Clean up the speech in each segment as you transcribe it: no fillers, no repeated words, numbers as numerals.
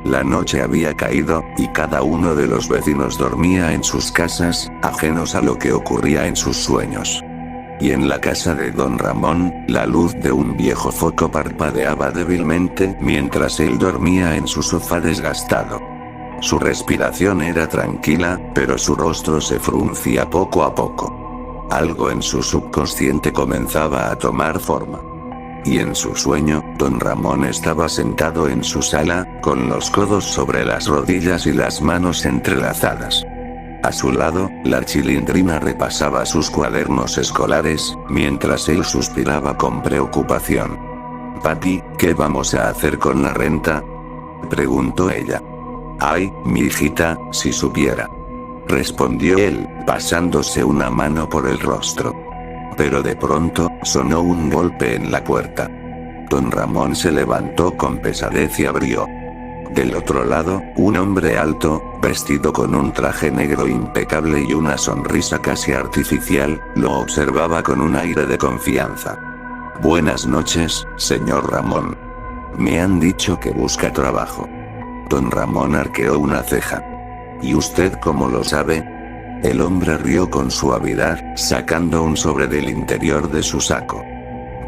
La noche había caído, y cada uno de los vecinos dormía en sus casas, ajenos a lo que ocurría en sus sueños. Y en la casa de don Ramón, la luz de un viejo foco parpadeaba débilmente mientras él dormía en su sofá desgastado. Su respiración era tranquila, pero su rostro se fruncía poco a poco. Algo en su subconsciente comenzaba a tomar forma. Y en su sueño, don Ramón estaba sentado en su sala, con los codos sobre las rodillas y las manos entrelazadas. A su lado, la Chilindrina repasaba sus cuadernos escolares, mientras él suspiraba con preocupación. «Papi, ¿qué vamos a hacer con la renta?», preguntó ella. «Ay, mi hijita, si supiera», respondió él, pasándose una mano por el rostro. Pero de pronto, sonó un golpe en la puerta. Don Ramón se levantó con pesadez y abrió. Del otro lado, un hombre alto, vestido con un traje negro impecable y una sonrisa casi artificial, lo observaba con un aire de confianza. «Buenas noches, señor Ramón. Me han dicho que busca trabajo». Don Ramón arqueó una ceja. «¿Y usted cómo lo sabe?». El hombre rió con suavidad, sacando un sobre del interior de su saco.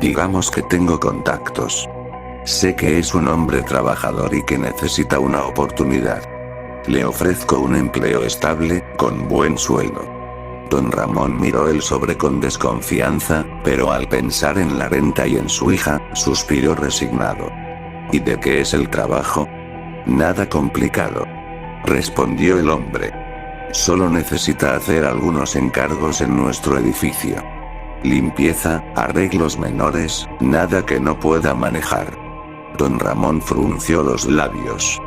«Digamos que tengo contactos. Sé que es un hombre trabajador y que necesita una oportunidad. Le ofrezco un empleo estable, con buen sueldo». Don Ramón miró el sobre con desconfianza, pero al pensar en la renta y en su hija, suspiró resignado. «¿Y de qué es el trabajo?». «Nada complicado», respondió el hombre. «Solo necesita hacer algunos encargos en nuestro edificio. Limpieza, arreglos menores, nada que no pueda manejar». Don Ramón frunció los labios.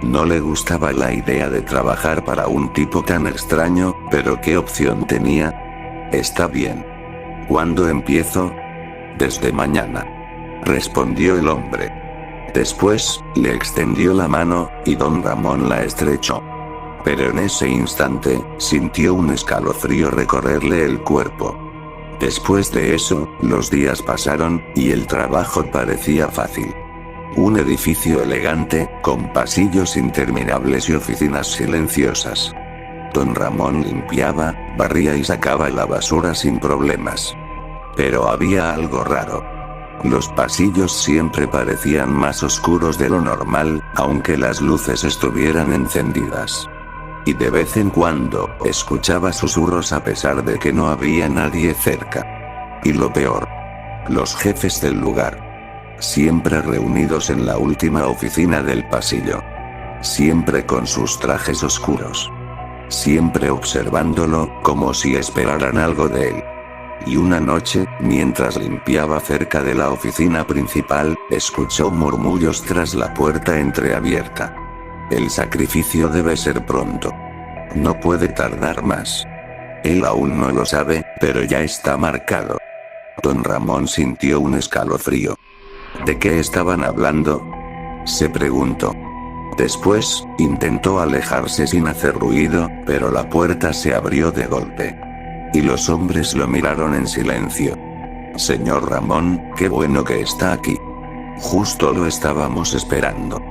No le gustaba la idea de trabajar para un tipo tan extraño, pero ¿qué opción tenía? «Está bien. ¿Cuándo empiezo?». «Desde mañana», respondió el hombre. Después, le extendió la mano, y don Ramón la estrechó. Pero en ese instante, sintió un escalofrío recorrerle el cuerpo. Después de eso, los días pasaron, y el trabajo parecía fácil. Un edificio elegante, con pasillos interminables y oficinas silenciosas. Don Ramón limpiaba, barría y sacaba la basura sin problemas. Pero había algo raro. Los pasillos siempre parecían más oscuros de lo normal, aunque las luces estuvieran encendidas. Y de vez en cuando, escuchaba susurros a pesar de que no había nadie cerca. Y lo peor. Los jefes del lugar. Siempre reunidos en la última oficina del pasillo. Siempre con sus trajes oscuros. Siempre observándolo, como si esperaran algo de él. Y una noche, mientras limpiaba cerca de la oficina principal, escuchó murmullos tras la puerta entreabierta. El sacrificio debe ser pronto. No puede tardar más. Él aún no lo sabe, pero ya está marcado. Don Ramón sintió un escalofrío. ¿De qué estaban hablando?, se preguntó. Después, intentó alejarse sin hacer ruido, pero la puerta se abrió de golpe. Y los hombres lo miraron en silencio. «Señor Ramón, qué bueno que está aquí. Justo lo estábamos esperando».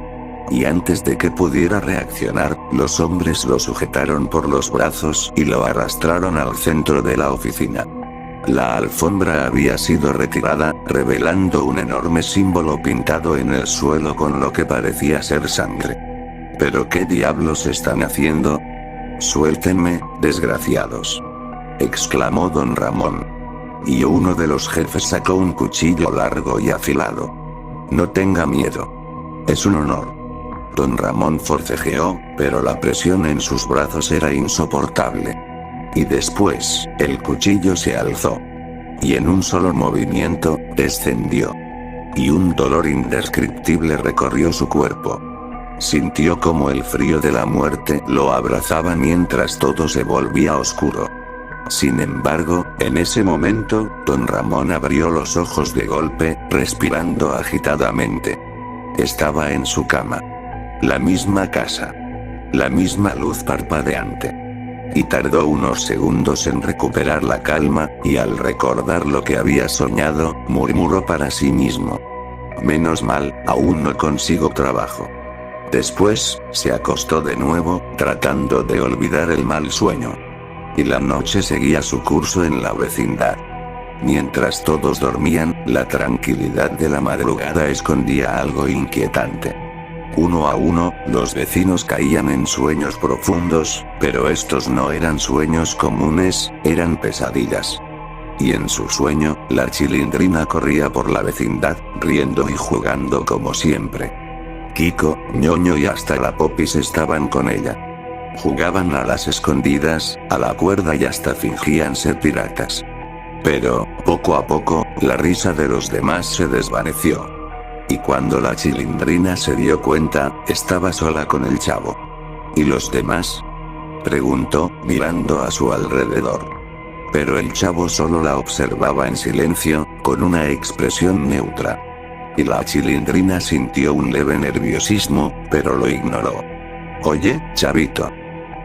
Y antes de que pudiera reaccionar, los hombres lo sujetaron por los brazos y lo arrastraron al centro de la oficina. La alfombra había sido retirada, revelando un enorme símbolo pintado en el suelo con lo que parecía ser sangre. «¿Pero qué diablos están haciendo? Suéltenme, desgraciados», exclamó don Ramón. Y uno de los jefes sacó un cuchillo largo y afilado. «No tenga miedo. Es un honor». Don Ramón forcejeó, pero la presión en sus brazos era insoportable. Y después, el cuchillo se alzó. Y en un solo movimiento, descendió. Y un dolor indescriptible recorrió su cuerpo. Sintió como el frío de la muerte lo abrazaba mientras todo se volvía oscuro. Sin embargo, en ese momento, don Ramón abrió los ojos de golpe, respirando agitadamente. Estaba en su cama. La misma casa. La misma luz parpadeante. Y tardó unos segundos en recuperar la calma, y al recordar lo que había soñado, murmuró para sí mismo. «Menos mal, aún no consigo trabajo. Después, se acostó de nuevo, tratando de olvidar el mal sueño. Y la noche seguía su curso en la vecindad. Mientras todos dormían, la tranquilidad de la madrugada escondía algo inquietante. Uno a uno, los vecinos caían en sueños profundos, pero estos no eran sueños comunes, eran pesadillas. Y en su sueño, la Chilindrina corría por la vecindad, riendo y jugando como siempre. Kiko, Ñoño y hasta la Popis estaban con ella. Jugaban a las escondidas, a la cuerda y hasta fingían ser piratas. Pero, poco a poco, la risa de los demás se desvaneció. Y cuando la Chilindrina se dio cuenta, estaba sola con el chavo. ¿Y los demás?, preguntó, mirando a su alrededor. Pero el chavo solo la observaba en silencio, con una expresión neutra. Y la Chilindrina sintió un leve nerviosismo, pero lo ignoró. «Oye, chavito»,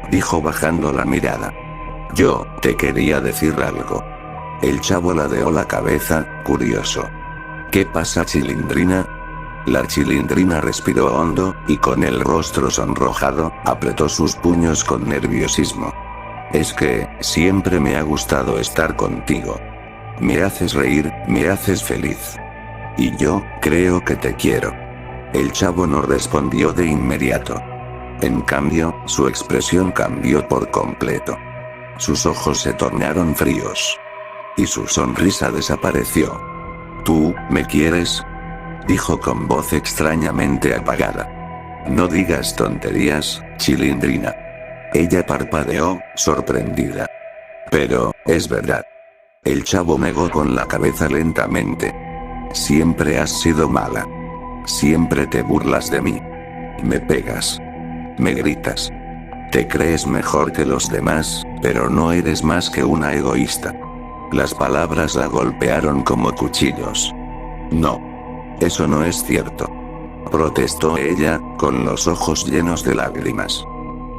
dijo bajando la mirada. «Yo te quería decir algo». El chavo ladeó la cabeza, curioso. «¿Qué pasa, Chilindrina?». La Chilindrina respiró hondo, y con el rostro sonrojado, apretó sus puños con nerviosismo. «Es que, siempre me ha gustado estar contigo. Me haces reír, me haces feliz. Y yo, creo que te quiero». El chavo no respondió de inmediato. En cambio, su expresión cambió por completo. Sus ojos se tornaron fríos. Y su sonrisa desapareció. «¿Tú, me quieres?», dijo con voz extrañamente apagada. «No digas tonterías, Chilindrina». Ella parpadeó, sorprendida. «Pero, es verdad». El chavo negó con la cabeza lentamente. «Siempre has sido mala. Siempre te burlas de mí. Me pegas. Me gritas. Te crees mejor que los demás, pero no eres más que una egoísta». Las palabras la golpearon como cuchillos. «No. Eso no es cierto», protestó ella, con los ojos llenos de lágrimas.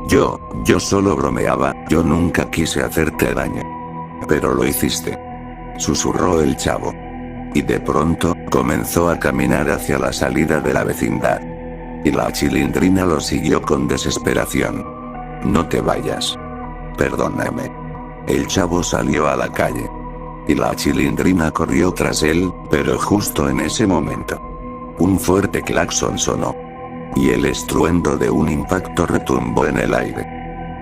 Yo solo bromeaba, yo nunca quise hacerte daño». «Pero lo hiciste», susurró el chavo. Y de pronto, comenzó a caminar hacia la salida de la vecindad. Y la Chilindrina lo siguió con desesperación. «No te vayas. Perdóname». El chavo salió a la calle. Y la Chilindrina corrió tras él, pero justo en ese momento, un fuerte claxon sonó. Y el estruendo de un impacto retumbó en el aire.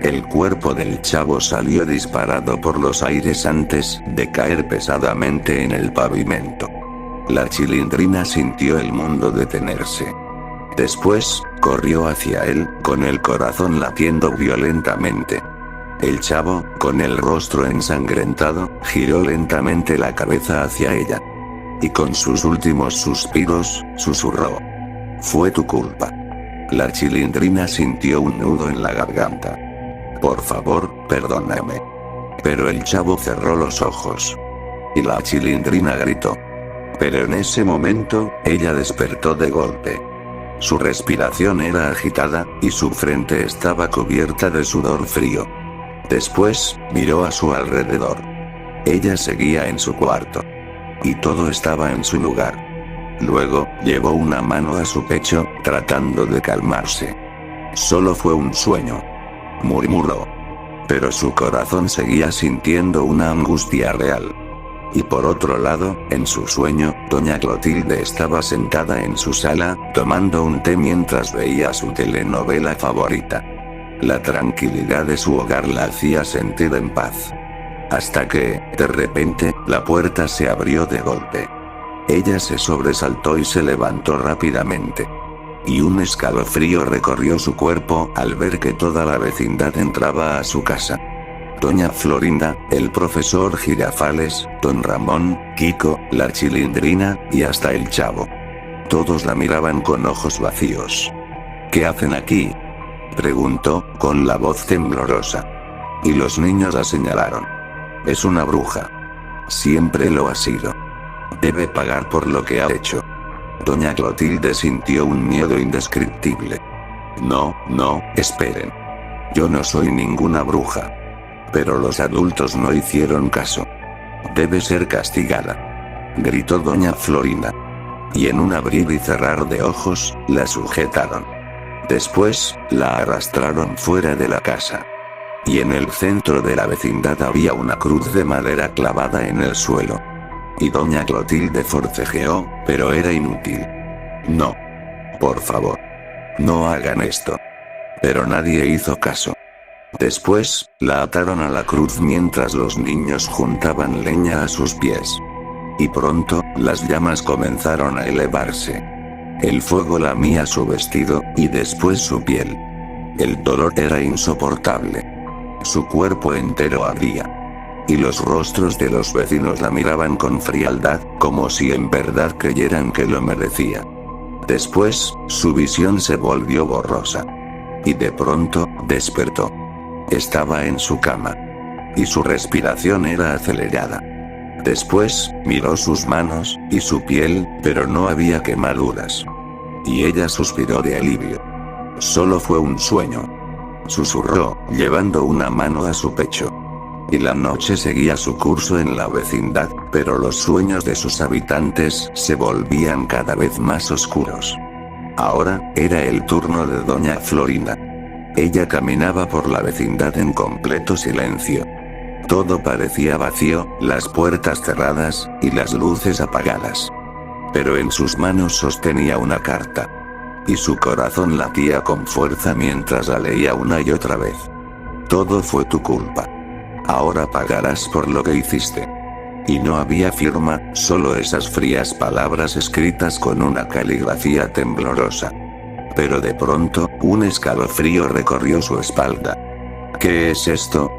El cuerpo del chavo salió disparado por los aires antes de caer pesadamente en el pavimento. La Chilindrina sintió el mundo detenerse. Después, corrió hacia él, con el corazón latiendo violentamente. El chavo, con el rostro ensangrentado, giró lentamente la cabeza hacia ella. Y con sus últimos suspiros, susurró: «Fue tu culpa». La Chilindrina sintió un nudo en la garganta. «Por favor, perdóname». Pero el chavo cerró los ojos. Y la Chilindrina gritó. Pero en ese momento, ella despertó de golpe. Su respiración era agitada, y su frente estaba cubierta de sudor frío. Después, miró a su alrededor. Ella seguía en su cuarto. Y todo estaba en su lugar. Luego, llevó una mano a su pecho, tratando de calmarse. «Solo fue un sueño», murmuró. Pero su corazón seguía sintiendo una angustia real. Y por otro lado, en su sueño, doña Clotilde estaba sentada en su sala, tomando un té mientras veía su telenovela favorita. La tranquilidad de su hogar la hacía sentir en paz. Hasta que, de repente, la puerta se abrió de golpe. Ella se sobresaltó y se levantó rápidamente. Y un escalofrío recorrió su cuerpo al ver que toda la vecindad entraba a su casa. Doña Florinda, el profesor Girafales, don Ramón, Kiko, la Chilindrina, y hasta el chavo. Todos la miraban con ojos vacíos. «¿Qué hacen aquí?», preguntó, con la voz temblorosa. Y los niños la señalaron. «Es una bruja. Siempre lo ha sido. Debe pagar por lo que ha hecho». Doña Clotilde sintió un miedo indescriptible. «No, esperen. Yo no soy ninguna bruja». Pero los adultos no hicieron caso. «Debe ser castigada», gritó doña Florinda. Y en un abrir y cerrar de ojos, la sujetaron. Después, la arrastraron fuera de la casa. Y en el centro de la vecindad había una cruz de madera clavada en el suelo. Y doña Clotilde forcejeó, pero era inútil. No. Por favor. No hagan esto. Pero nadie hizo caso. Después, la ataron a la cruz mientras los niños juntaban leña a sus pies. Y pronto, las llamas comenzaron a elevarse. El fuego lamía su vestido, y después su piel. El dolor era insoportable. Su cuerpo entero ardía. Y los rostros de los vecinos la miraban con frialdad, como si en verdad creyeran que lo merecía. Después, su visión se volvió borrosa. Y de pronto, despertó. Estaba en su cama. Y su respiración era acelerada. Después, miró sus manos, y su piel, pero no había quemaduras. Y ella suspiró de alivio. Solo fue un sueño. Susurró, llevando una mano a su pecho. Y la noche seguía su curso en la vecindad, pero los sueños de sus habitantes se volvían cada vez más oscuros. Ahora, era el turno de doña Florinda. Ella caminaba por la vecindad en completo silencio. Todo parecía vacío, las puertas cerradas, y las luces apagadas. Pero en sus manos sostenía una carta. Y su corazón latía con fuerza mientras la leía una y otra vez. Todo fue tu culpa. Ahora pagarás por lo que hiciste. Y no había firma, solo esas frías palabras escritas con una caligrafía temblorosa. Pero de pronto, un escalofrío recorrió su espalda. ¿Qué es esto?,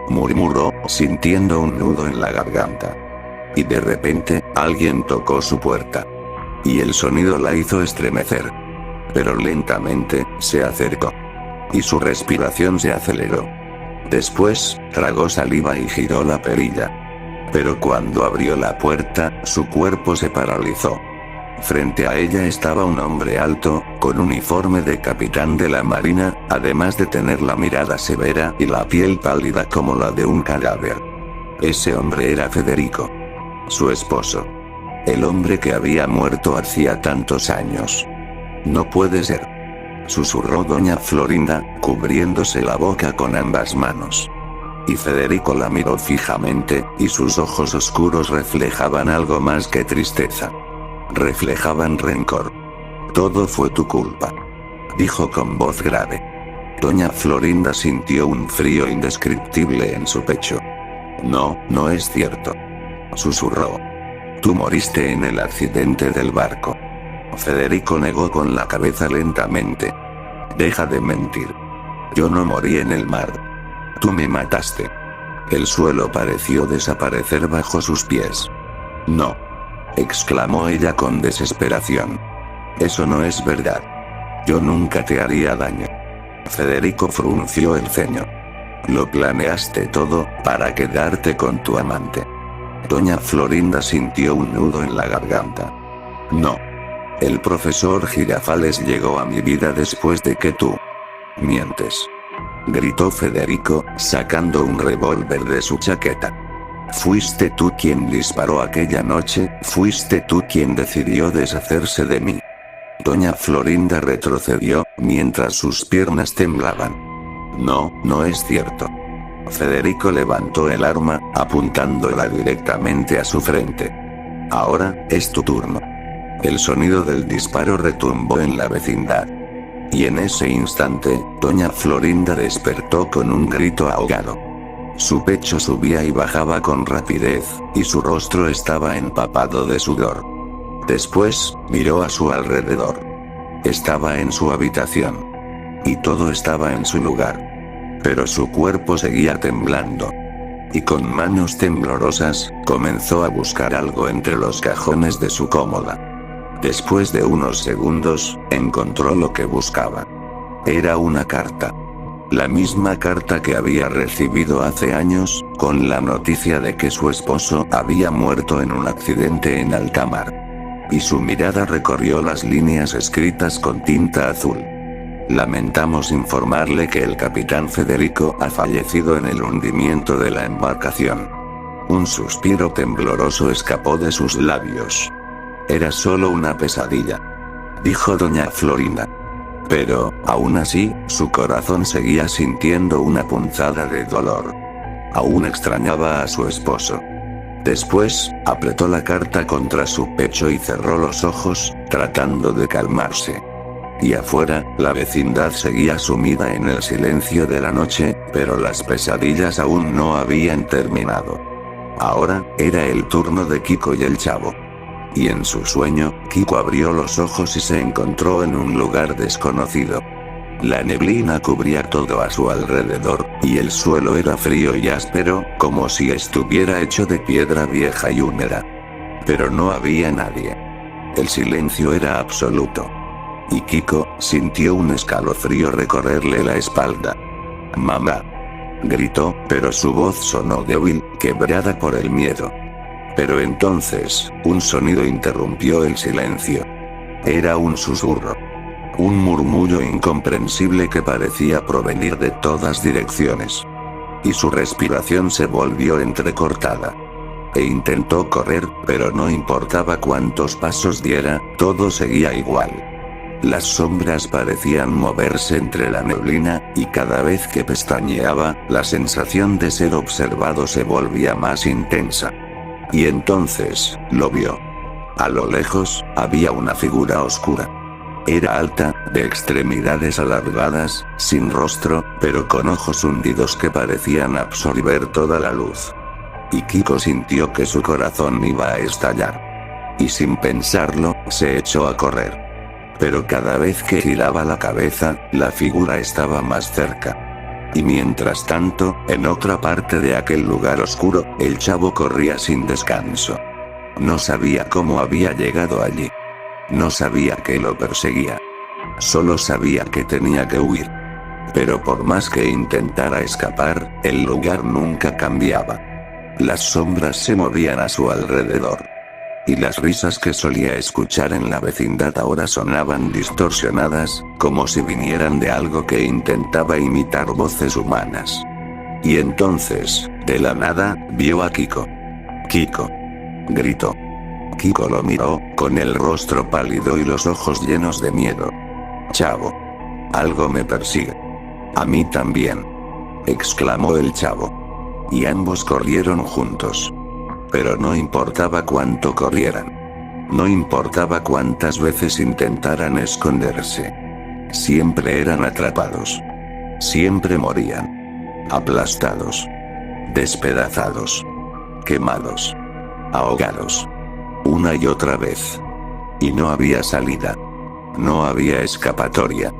murmuró, sintiendo un nudo en la garganta. Y de repente, alguien tocó su puerta. Y el sonido la hizo estremecer. Pero lentamente, se acercó. Y su respiración se aceleró. Después, tragó saliva y giró la perilla. Pero cuando abrió la puerta, su cuerpo se paralizó. Frente a ella estaba un hombre alto, con uniforme de capitán de la marina, además de tener la mirada severa y la piel pálida como la de un cadáver. Ese hombre era Federico. Su esposo. El hombre que había muerto hacía tantos años. No puede ser, susurró doña Florinda, cubriéndose la boca con ambas manos. Y Federico la miró fijamente, y sus ojos oscuros reflejaban algo más que tristeza. Reflejaban rencor. Todo fue tu culpa, dijo con voz grave. Doña Florinda sintió un frío indescriptible en su pecho. No, no es cierto, susurró. Tú moriste en el accidente del barco. Federico negó con la cabeza lentamente. Deja de mentir. Yo no morí en el mar. Tú me mataste. El suelo pareció desaparecer bajo sus pies. No, exclamó ella con desesperación. Eso no es verdad. Yo nunca te haría daño. Federico frunció el ceño. Lo planeaste todo, para quedarte con tu amante. Doña Florinda sintió un nudo en la garganta. No. El profesor Girafales llegó a mi vida después de que tú mientes, gritó Federico, sacando un revólver de su chaqueta. Fuiste tú quien disparó aquella noche, fuiste tú quien decidió deshacerse de mí. Doña Florinda retrocedió, mientras sus piernas temblaban. No, no es cierto. Federico levantó el arma, apuntándola directamente a su frente. Ahora, es tu turno. El sonido del disparo retumbó en la vecindad. Y en ese instante, doña Florinda despertó con un grito ahogado. Su pecho subía y bajaba con rapidez, y su rostro estaba empapado de sudor. Después, miró a su alrededor. Estaba en su habitación. Y todo estaba en su lugar. Pero su cuerpo seguía temblando. Y con manos temblorosas, comenzó a buscar algo entre los cajones de su cómoda. Después de unos segundos, encontró lo que buscaba. Era una carta. La misma carta que había recibido hace años, con la noticia de que su esposo había muerto en un accidente en alta mar. Y su mirada recorrió las líneas escritas con tinta azul. Lamentamos informarle que el capitán Federico ha fallecido en el hundimiento de la embarcación. Un suspiro tembloroso escapó de sus labios. Era solo una pesadilla, dijo doña Florinda. Pero, aún así, su corazón seguía sintiendo una punzada de dolor. Aún extrañaba a su esposo. Después, apretó la carta contra su pecho y cerró los ojos, tratando de calmarse. Y afuera, la vecindad seguía sumida en el silencio de la noche, pero las pesadillas aún no habían terminado. Ahora, era el turno de Kiko y el chavo. Y en su sueño, Kiko abrió los ojos y se encontró en un lugar desconocido. La neblina cubría todo a su alrededor, y el suelo era frío y áspero, como si estuviera hecho de piedra vieja y húmeda. Pero no había nadie. El silencio era absoluto. Y Kiko sintió un escalofrío recorrerle la espalda. «¡Mamá!», gritó, pero su voz sonó débil, quebrada por el miedo. Pero entonces, un sonido interrumpió el silencio. Era un susurro. Un murmullo incomprensible que parecía provenir de todas direcciones. Y su respiración se volvió entrecortada. E intentó correr, pero no importaba cuántos pasos diera, todo seguía igual. Las sombras parecían moverse entre la neblina, y cada vez que pestañeaba, la sensación de ser observado se volvía más intensa. Y entonces, lo vio. A lo lejos, había una figura oscura. Era alta, de extremidades alargadas, sin rostro, pero con ojos hundidos que parecían absorber toda la luz. Y Kiko sintió que su corazón iba a estallar. Y sin pensarlo, se echó a correr. Pero cada vez que giraba la cabeza, la figura estaba más cerca. Y mientras tanto, en otra parte de aquel lugar oscuro, el chavo corría sin descanso. No sabía cómo había llegado allí. No sabía que lo perseguía. Solo sabía que tenía que huir. Pero por más que intentara escapar, el lugar nunca cambiaba. Las sombras se movían a su alrededor. Y las risas que solía escuchar en la vecindad ahora sonaban distorsionadas, como si vinieran de algo que intentaba imitar voces humanas. Y entonces, de la nada, vio a Kiko. «¡Kiko!», gritó. Kiko lo miró, con el rostro pálido y los ojos llenos de miedo. «Chavo. Algo me persigue». «A mí también», exclamó el chavo. Y ambos corrieron juntos. Pero no importaba cuánto corrieran. No importaba cuántas veces intentaran esconderse. Siempre eran atrapados. Siempre morían. Aplastados. Despedazados. Quemados. Ahogados. Una y otra vez. Y no había salida. No había escapatoria.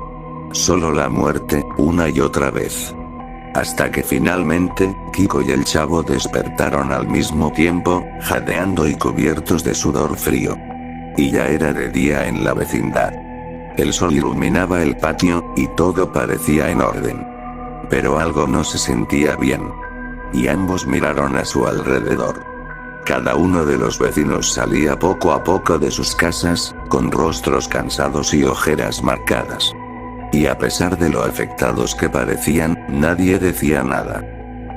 Solo la muerte, una y otra vez. Hasta que finalmente, Kiko y el chavo despertaron al mismo tiempo, jadeando y cubiertos de sudor frío. Y ya era de día en la vecindad. El sol iluminaba el patio, y todo parecía en orden. Pero algo no se sentía bien. Y ambos miraron a su alrededor. Cada uno de los vecinos salía poco a poco de sus casas, con rostros cansados y ojeras marcadas. Y a pesar de lo afectados que parecían, nadie decía nada.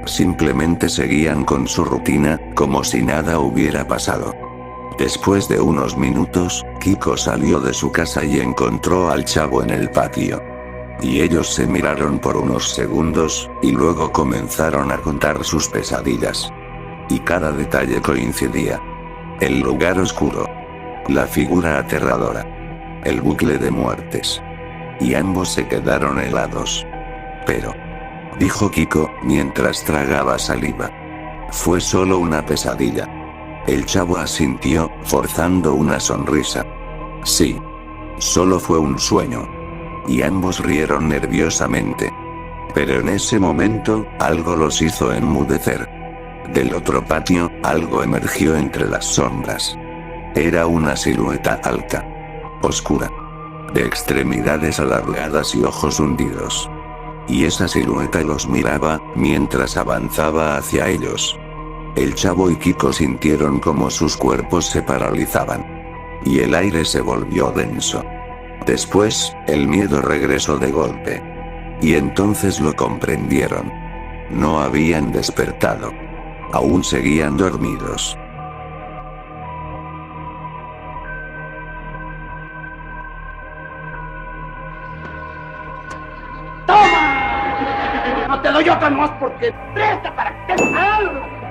Simplemente seguían con su rutina, como si nada hubiera pasado. Después de unos minutos, Kiko salió de su casa y encontró al chavo en el patio. Y ellos se miraron por unos segundos, y luego comenzaron a contar sus pesadillas. Y cada detalle coincidía. El lugar oscuro. La figura aterradora. El bucle de muertes. Y ambos se quedaron helados. «Pero», dijo Kiko, mientras tragaba saliva. «Fue solo una pesadilla». El chavo asintió, forzando una sonrisa. «Sí. Solo fue un sueño». Y ambos rieron nerviosamente. Pero en ese momento, algo los hizo enmudecer. Del otro patio, algo emergió entre las sombras. Era una silueta alta. Oscura. De extremidades alargadas y ojos hundidos. Y esa silueta los miraba, mientras avanzaba hacia ellos. El chavo y Kiko sintieron como sus cuerpos se paralizaban. Y el aire se volvió denso. Después, el miedo regresó de golpe. Y entonces lo comprendieron. No habían despertado. Aún seguían dormidos. te doy otra más porque presta para que te algo.